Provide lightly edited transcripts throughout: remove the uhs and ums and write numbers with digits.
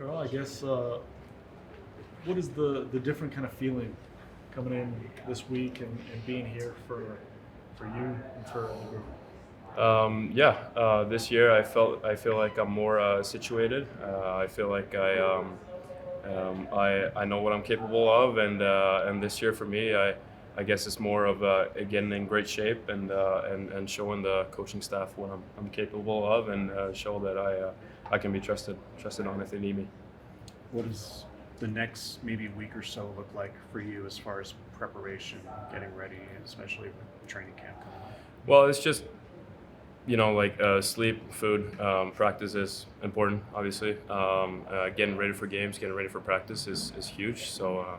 Carl, I guess what is the different kind of feeling coming in this week and being here for you and for the group? This year I feel like I'm more situated. I feel like I know what I'm capable of, and this year for me, I guess it's more of getting in great shape and showing the coaching staff what I'm capable of, and show that I can be trusted on if they need me. What does the next maybe week or so look like for you as far as preparation, getting ready, especially with training camp coming up? Well, it's just sleep, food, practice is important, obviously. Getting ready for games, getting ready for practice is huge. So,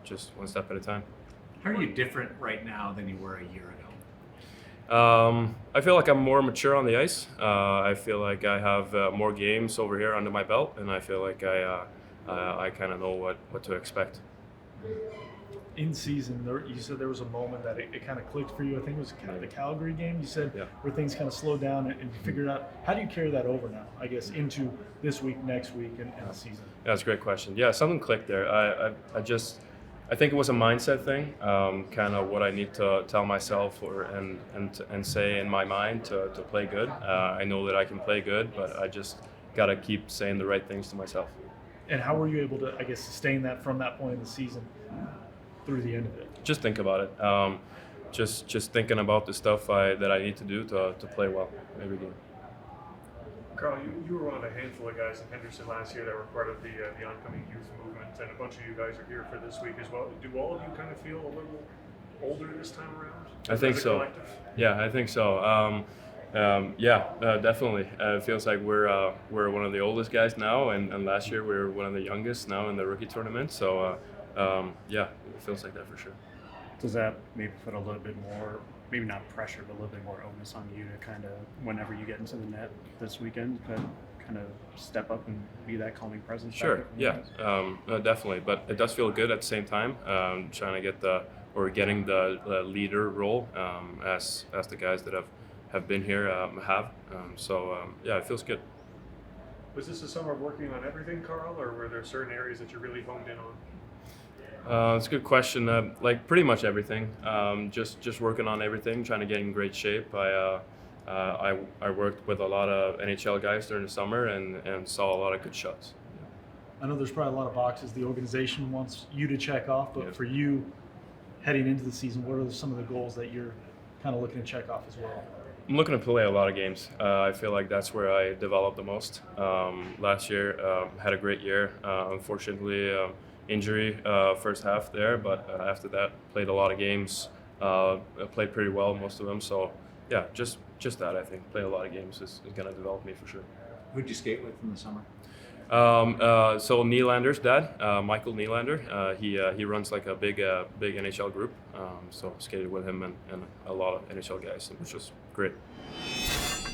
just one step at a time. How are you different right now than you were a year ago? I feel like I'm more mature on the ice. I feel like I have more games over here under my belt, and I feel like I kind of know what to expect. In season, you said there was a moment that it kind of clicked for you. I think it was kind of the Calgary game. You said where things kind of slowed down and you figured out. How do you carry that over now, I guess, into this week, next week, and the season? Yeah, that's a great question. Yeah, something clicked there. I think it was a mindset thing, kind of what I need to tell myself and say in my mind to play good. I know that I can play good, but I just got to keep saying the right things to myself. And how were you able to, I guess, sustain that from that point in the season through the end of it? Just think about it. Just thinking about the stuff that I need to do to play well every game. Carl, you were one of a handful of guys in Henderson last year that were part of the oncoming youth movement, and a bunch of you guys are here for this week as well. Do all of you kind of feel a little older this time around? I think so. Collective? Yeah, I think so. Definitely. It feels like we're one of the oldest guys now, and last year we were one of the youngest now in the rookie tournament. So, it feels like that for sure. Does that maybe put a little bit more, maybe not pressure, but a little bit more onus on you to kind of, whenever you get into the net this weekend, kind of step up and be that calming presence? Sure, yeah, definitely. But it does feel good at the same time, trying to get getting the leader role as the guys that have been here have. It feels good. Was this a summer of working on everything, Carl, or were there certain areas that you really honed in on? It's a good question. Like pretty much everything. Just working on everything, trying to get in great shape. I worked with a lot of NHL guys during the summer and saw a lot of good shots. I know there's probably a lot of boxes the organization wants you to check off, but for you, heading into the season, what are some of the goals that you're kind of looking to check off as well? I'm looking to play a lot of games. I feel like that's where I developed the most. Last year, had a great year. Unfortunately, injury first half there, but after that, played a lot of games. Played pretty well, most of them. So, yeah, just that, I think. Play a lot of games is going to develop me for sure. Who'd you skate with in the summer? So Nylander's dad, Michael Nylander, he runs like a big NHL group. So skated with him and a lot of NHL guys, which was great.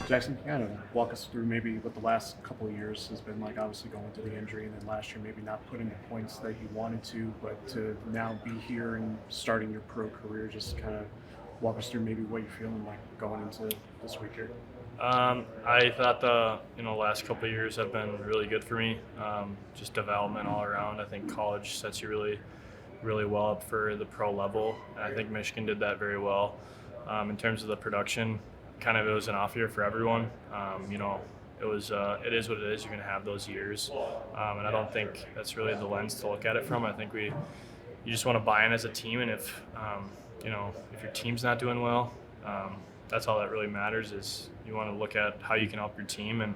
Jackson, kind of walk us through maybe what the last couple of years has been like, obviously going through the injury, and then last year maybe not putting the points that you wanted to, but to now be here and starting your pro career. Just kind of walk us through maybe what you're feeling like going into this week here. I thought the last couple of years have been really good for me. Just development all around. I think college sets you really, really well up for the pro level. I think Michigan did that very well. In terms of the production, it was an off year for everyone. It is what it is. You're going to have those years, and I don't think that's really the lens to look at it from. I think you just want to buy in as a team, and if your team's not doing well, that's all that really matters. Is you want to look at how you can help your team, and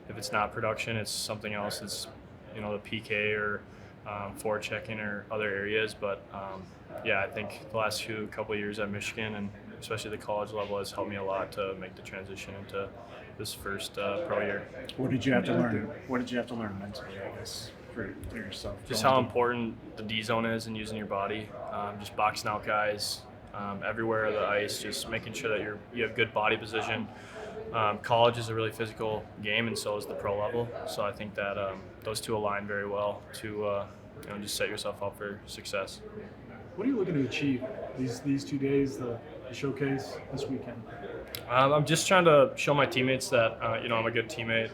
if it's not production, it's something else. It's the PK or forechecking or other areas. But I think the last couple of years at Michigan and especially the college level has helped me a lot to make the transition into this first pro year. What did you have to learn? What did you have to learn mentally, I guess, for yourself? Just how important the D zone is and using your body. Just boxing out guys everywhere on the ice. Just making sure that you have good body position. College is a really physical game, and so is the pro level. So I think that those two align very well to just set yourself up for success. What are you looking to achieve these 2 days, the showcase this weekend? I'm just trying to show my teammates that I'm a good teammate.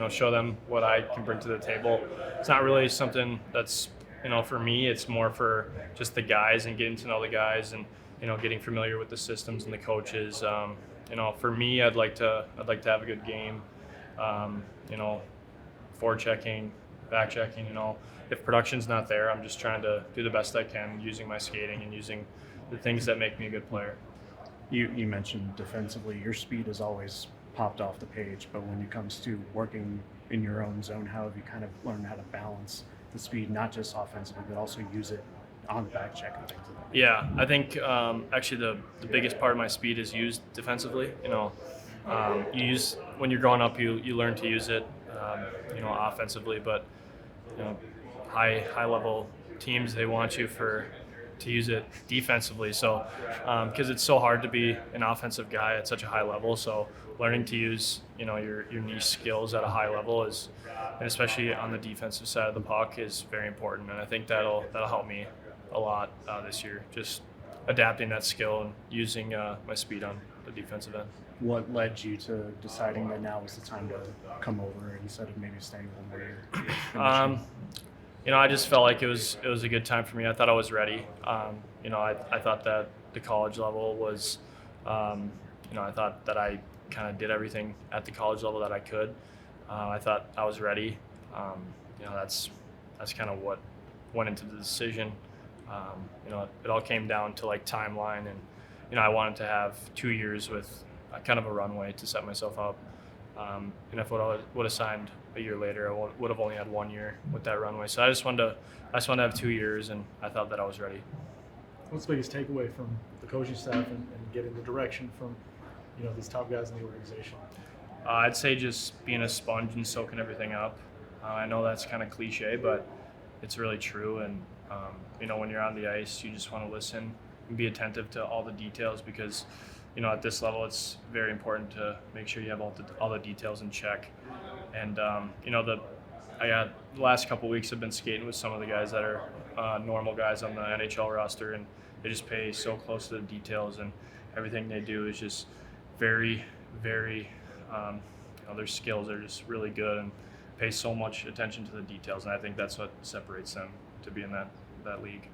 show them what I can bring to the table. It's not really something that's, for me, it's more for just the guys and getting to know the guys and, getting familiar with the systems and the coaches. For me, I'd like to have a good game. Forechecking, back checking. If production's not there, I'm just trying to do the best I can using my skating and using the things that make me a good player. You mentioned defensively, your speed has always popped off the page, but when it comes to working in your own zone, how have you kind of learned how to balance the speed, not just offensively, but also use it on the back check and things like that? Yeah, I think actually the biggest part of my speed is used defensively. You use when you're growing up, you learn to use it, offensively, but high level teams, they want you to use it defensively. So because it's so hard to be an offensive guy at such a high level, so learning to use your niche skills at a high level and especially on the defensive side of the puck is very important. And I think that'll help me a lot this year, just adapting that skill and using my speed on the defensive end. What led you to deciding that now was the time to come over instead of maybe staying one more year? I just felt like it was a good time for me. I thought I was ready. I thought that the college level was, I thought that I kind of did everything at the college level that I could. I thought I was ready. That's kind of what went into the decision. It all came down to like timeline, and I wanted to have 2 years with kind of a runway to set myself up. And if I would have signed a year later, I would have only had 1 year with that runway. So I just wanted to have 2 years, and I thought that I was ready. What's the biggest takeaway from the coaching staff and getting the direction from these top guys in the organization? I'd say just being a sponge and soaking everything up. I know that's kind of cliche, but it's really true. And when you're on the ice, you just want to listen and be attentive to all the details because at this level, it's very important to make sure you have all the details in check. And the last couple of weeks I've been skating with some of the guys that are normal guys on the NHL roster, and they just pay so close to the details, and everything they do is just very, very. Their skills are just really good and pay so much attention to the details, and I think that's what separates them to be in that league.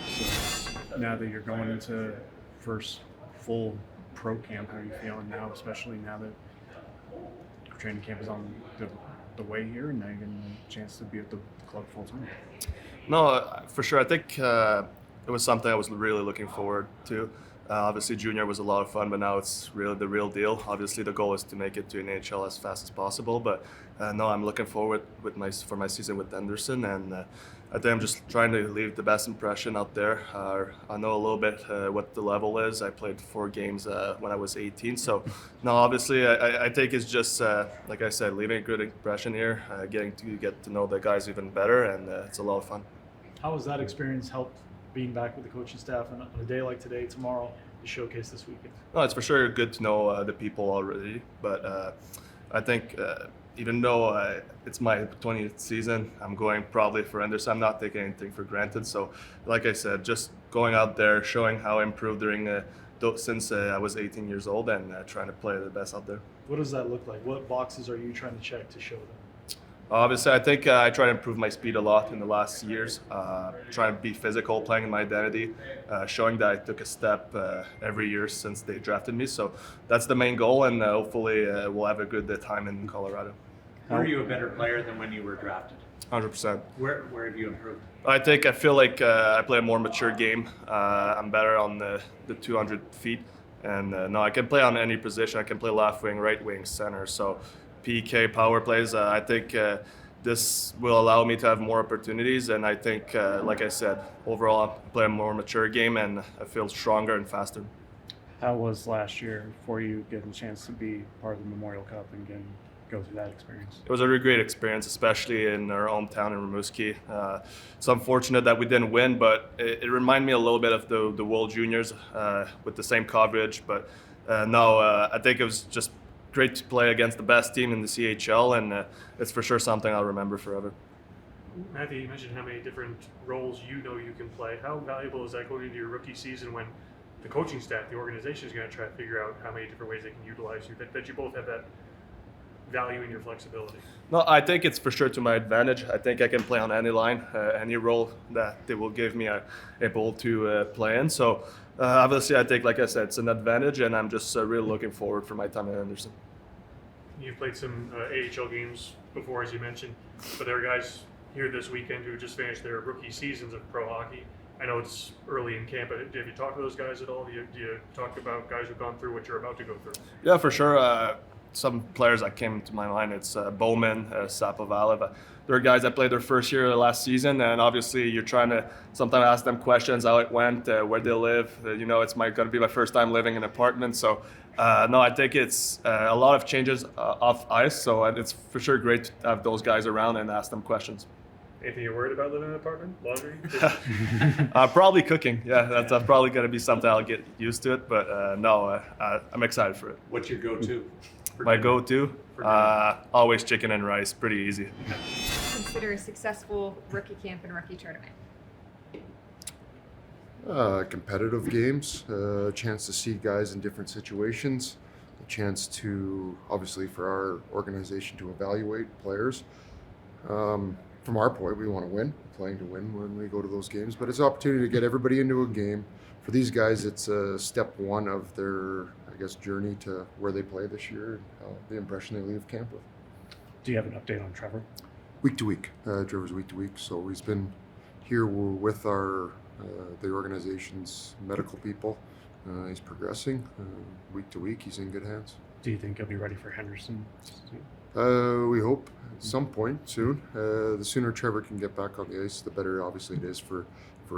So now that you're going into first full pro camp, how are you feeling now, especially now that training camp is on the way here and now you're getting a chance to be at the club full time? No, for sure. I think it was something I was really looking forward to. Obviously, junior was a lot of fun, but now it's really the real deal. Obviously, the goal is to make it to an NHL as fast as possible. But no, I'm looking forward for my season with Anderson, and I think I'm just trying to leave the best impression out there. I know a little bit what the level is. I played 4 games when I was 18, so no, obviously, I think it's just like I said, leaving a good impression here, getting to get to know the guys even better, and it's a lot of fun. How has that experience helped being back with the coaching staff on a day like today, tomorrow, to showcase this weekend? No, it's for sure good to know the people already, but I think even though it's my 20th season, I'm going probably for Anderson. I'm not taking anything for granted. So, like I said, just going out there, showing how I improved since I was 18 years old, and trying to play the best out there. What does that look like? What boxes are you trying to check to show them? Obviously, I think I try to improve my speed a lot in the last years, trying to be physical, playing in my identity, showing that I took a step every year since they drafted me. So that's the main goal, and hopefully we'll have a good time in Colorado. Were you a better player than when you were drafted? 100%. Where have you improved? I feel like I play a more mature game. I'm better on the 200 feet. And no, I can play on any position. I can play left wing, right wing, center. So PK, power plays, I think this will allow me to have more opportunities. And I think, like I said, overall I play a more mature game and I feel stronger and faster. How was last year for you getting a chance to be part of the Memorial Cup and go through that experience? It was a really great experience, especially in our hometown in Rimouski. It's unfortunate that we didn't win, but it reminded me a little bit of the World Juniors with the same coverage. But no, I think it was just great to play against the best team in the CHL, and it's for sure something I'll remember forever. Matthew, you mentioned how many different roles you can play. How valuable is that going into your rookie season when the coaching staff, the organization is going to try to figure out how many different ways they can utilize you, that you both have that valuing your flexibility? No, I think it's for sure to my advantage. I think I can play on any line, any role that they will give me, I'm able to play in. So obviously, I think, like I said, it's an advantage, and I'm just really looking forward for my time at Henderson. You've played some AHL games before, as you mentioned, but there are guys here this weekend who just finished their rookie seasons of pro hockey. I know it's early in camp, but have you talked to those guys at all? Do you talk about guys who've gone through what you're about to go through? Yeah, for sure. Some players that came to my mind, it's Bowman, Sapovalev. There are guys that played their first year last season, and obviously you're trying to sometimes ask them questions, how it went, where they live. It's going to be my first time living in an apartment. So, no, I think it's a lot of changes off ice. So it's for sure great to have those guys around and ask them questions. Anything you're worried about living in an apartment? Laundry? Probably cooking. Yeah, that's probably going to be something I'll get used to it. But no, I'm excited for it. What's your go-to? My go-to? Always chicken and rice. Pretty easy. Consider a successful rookie camp and rookie tournament? Competitive games, a chance to see guys in different situations, a chance to, obviously, for our organization to evaluate players. From our point, we want to win, playing to win when we go to those games, but it's an opportunity to get everybody into a game. For these guys, it's step one of their, journey to where they play this year and the impression they leave camp with. Do you have an update on Trevor? Week to week. Trevor's week to week, so he's been here with our the organization's medical people. He's progressing week to week. He's in good hands. Do you think he'll be ready for Henderson? We hope at some point soon. The sooner Trevor can get back on the ice, the better obviously it is for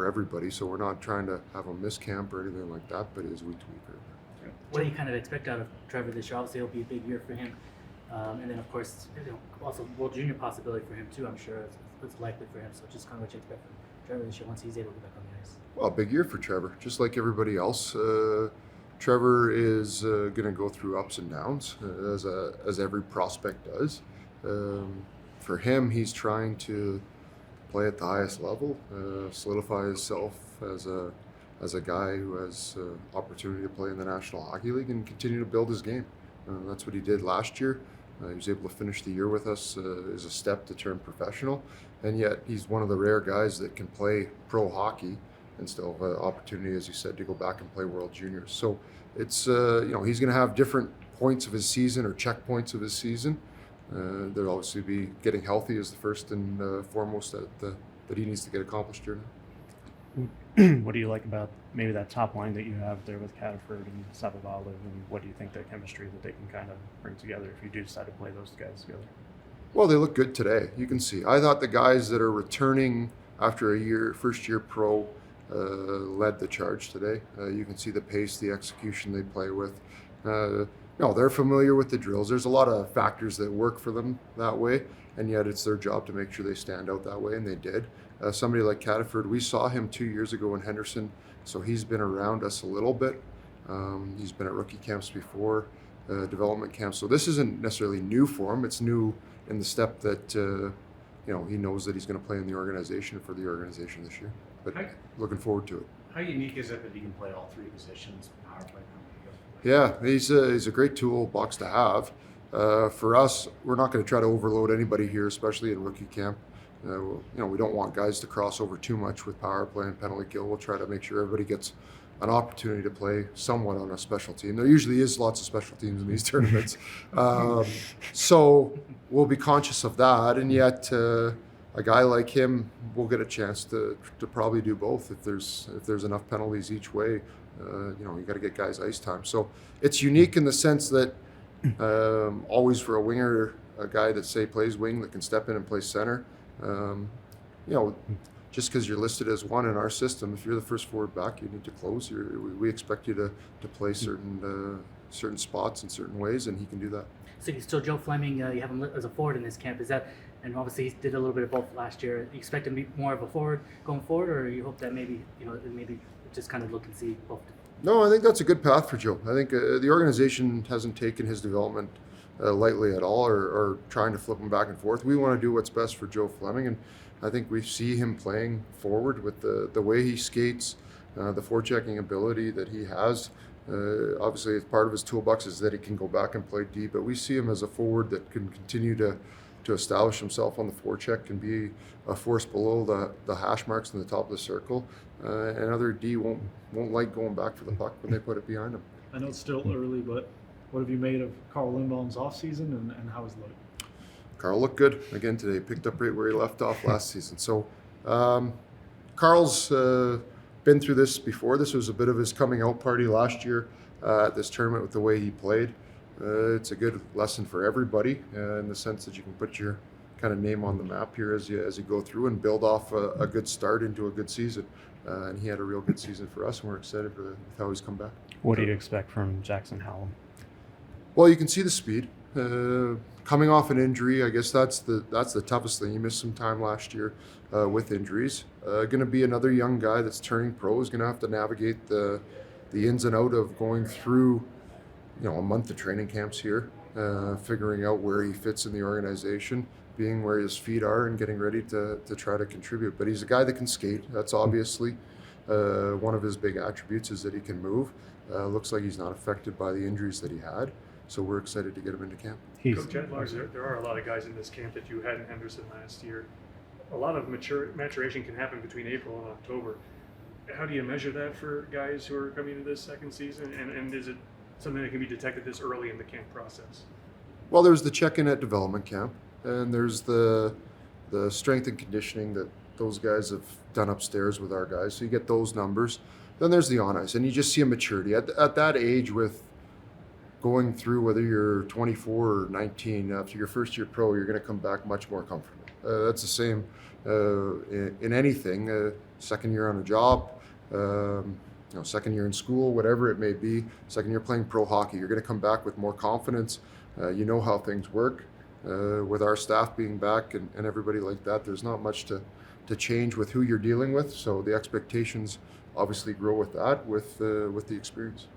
everybody. So we're not trying to have him miss camp or anything like that, but it is week to week. What do you kind of expect out of Trevor this year? Obviously, it'll be a big year for him. And then, of course, also World Junior possibility for him, too, I'm sure. It's likely for him. So just kind of what you expect from Trevor this year once he's able to get back on the ice. Well, big year for Trevor, just like everybody else. Trevor is going to go through ups and downs, as every prospect does. For him, he's trying to play at the highest level, solidify himself as a guy who has opportunity to play in the National Hockey League and continue to build his game. That's what he did last year. He was able to finish the year with us as a step to turn professional, and yet he's one of the rare guys that can play pro hockey and still have an opportunity, as you said, to go back and play World Juniors. So it's he's going to have different points of his season or checkpoints of his season. There'll obviously be getting healthy as the first and foremost that he needs to get accomplished here now. What do you like about maybe that top line that you have there with Cataford and Sapovalev, and what do you think that chemistry that they can kind of bring together if you do decide to play those guys together? Well, they look good today. You can see. I thought the guys that are returning after first year pro, led the charge today. You can see the pace, the execution they play with. They're familiar with the drills. There's a lot of factors that work for them that way, and yet it's their job to make sure they stand out that way, and they did. Somebody like Cataford, we saw him 2 years ago in Henderson, so he's been around us a little bit. He's been at rookie camps before, development camps, so this isn't necessarily new for him. It's new in the step that he knows that he's going to play in the organization for the organization this year. But looking forward to it. How unique is it that he can play all three positions? Power play. Yeah, he's a great toolbox to have. For us, we're not going to try to overload anybody here, especially in rookie camp. We don't want guys to cross over too much with power play and penalty kill. We'll try to make sure everybody gets an opportunity to play somewhat on a special team. There usually is lots of special teams in these tournaments. So we'll be conscious of that, and yet a guy like him will get a chance to probably do both if there's enough penalties each way. You got to get guys ice time. So it's unique in the sense that always for a winger, a guy that say plays wing that can step in and play center. Just because you're listed as one in our system, if you're the first forward back, you need to close. We expect you to play certain spots in certain ways, and he can do that. So Joe Fleming, you have him as a forward in this camp. Is that, and obviously he did a little bit of both last year. You expect him to be more of a forward going forward, or you hope that maybe just kind of look and see both? No, I think that's a good path for Joe. I think the organization hasn't taken his development lightly at all, or trying to flip him back and forth. We want to do what's best for Joe Fleming, and I think we see him playing forward with the way he skates, the forechecking ability that he has. Obviously, part of his toolbox is that he can go back and play deep, but we see him as a forward that can continue to establish himself on the forecheck, can be a force below the hash marks in the top of the circle, and other D won't like going back for the puck when they put it behind him. I know it's still early, but what have you made of Carl Lindbom's offseason and how he's looked? Carl looked good again today, picked up right where he left off last season. So Carl's been through this before. This was a bit of his coming out party last year at this tournament with the way he played. It's a good lesson for everybody in the sense that you can put your kind of name on the map here as you go through and build off a good start into a good season. And he had a real good season for us, and we're excited for how he's come back. What do you expect from Jackson Hallum? Well, you can see the speed. Coming off an injury, I guess that's the toughest thing. He missed some time last year with injuries. Going to be another young guy that's turning pro. He's going to have to navigate the ins and out of going through, a month of training camps here, figuring out where he fits in the organization, being where his feet are, and getting ready to try to contribute. But he's a guy that can skate. That's obviously one of his big attributes is that he can move. Looks like he's not affected by the injuries that he had. So we're excited to get him into camp. Coach at large, there are a lot of guys in this camp that you had in Henderson last year. A lot of maturation can happen between April and October. How do you measure that for guys who are coming into this second season? And is it something that can be detected this early in the camp process? Well, there's the check-in at development camp, and there's the strength and conditioning that those guys have done upstairs with our guys. So you get those numbers. Then there's the on ice, and you just see a maturity at that age with going through, whether you're 24 or 19, after your first year pro, you're going to come back much more comfortable. That's the same in anything. Second year on a job, second year in school, whatever it may be. Second year playing pro hockey, you're going to come back with more confidence. You know how things work. With our staff being back and everybody like that, there's not much to change with who you're dealing with. So the expectations obviously grow with that, with the experience.